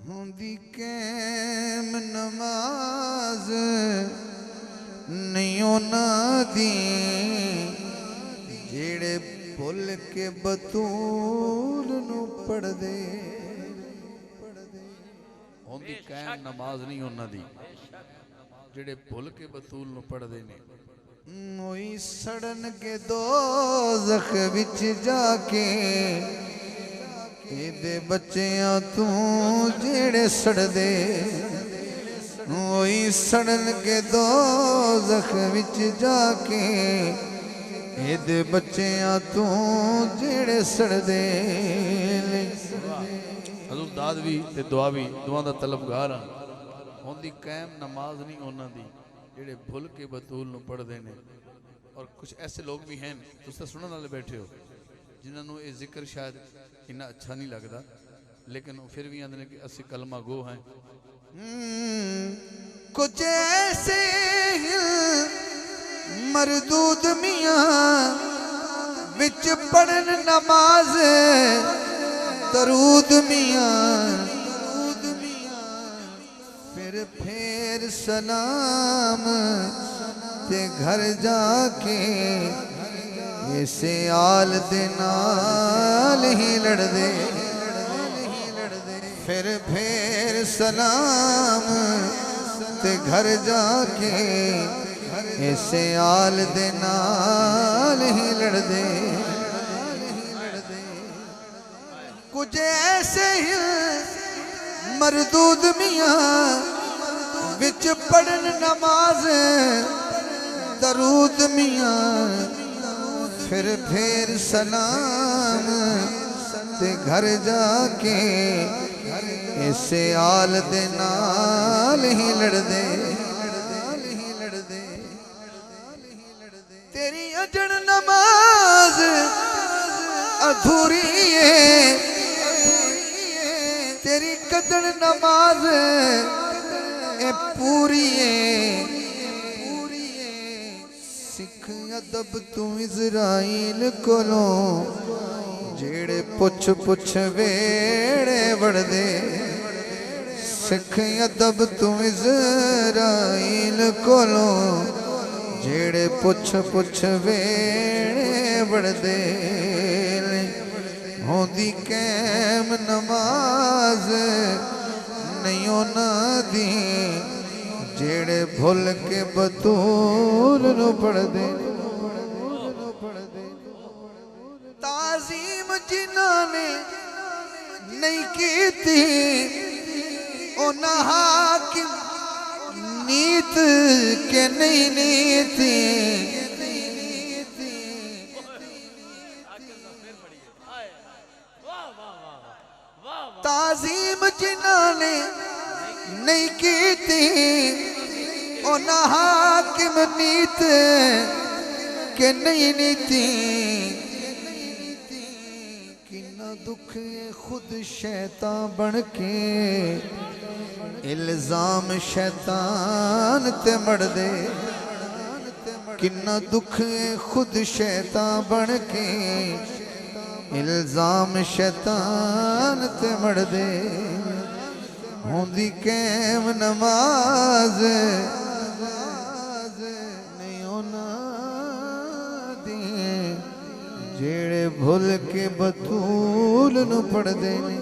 होंदी कैम नमाज नहीं उन्हां दी जेड़े भुल के बतूल नू पढ़दे। होंदी कैम नमाज नहीं उन्हां दी जेड़े भुल के बतूल नू पढ़दे ने। मोई सड़न के दोज़ख विच जाके एदे बच्चियां तू जेड़े सड़दे। मोई सड़न के दोज़ख विच जाके एदे बच्चियां तू जेड़े सड़दे। हज़ूर दाद भी ते दुआ भी दुआ दा तलबगार हां। होंदी कैम नमाज नहीं उन्हां दी जेड़े भुल के बतूल नू पढ़दे ने। और कुछ ऐसे लोग भी हैं तुसीं सुनने वाले बैठे हो जिन्होंने ये जिक्र शायद इन्ना अच्छा नहीं लगता लेकिन फिर भी आंदे ने कि असी कलमा गो हैं। कुछ ऐसे मरदूद मियाँ विच पढ़न नमाज दरूद मियाँ फिर सलाम ते घर जाके इसे आल दे नाल ही लड़दे। फिर सलाम ते घर जाके इसे आल दे नाल ही लड़दे। कुछ ऐसे ही मरदूद मियाँ विच पढ़न नमाज दरूद मियाँ फिर सलाम ते घर जाके इसे आल दे नाल ही लड़दे। तेरी अजन नमाज अधूरी है तेरी कदर नमाज पूरी है। सिख अदब तू इज़राइल कोलों जेड़े पुछ पुछ वेड़े वड़दे। सिख अदब तू इज़राइल कोलों जेड़े पुछ पुछ वेड़े वड़दे। होंदी कैम नमाज नहीं उन्हां दी जेड़े भुल के बतूल नू पढ़दे। ताज़ीम जिन्हां ने नहीं कीती उन्हां हाकिम नीत के नहीं नीति। ताज़ीम जिन्हां ने नहीं कीती उन्हां हाकिम नीत के नहीं नीति। किन्ना दुख है खुद शैतान बन के इल्जाम शैतान ते मड़दे। किन्ना दुख है खुद शैतान बन के इल्जाम शैतान ते मड़दे। होंदी कैम नमाज नहीं उन्हां दी जेड़े भुल के बतूल नू पढ़दे ने।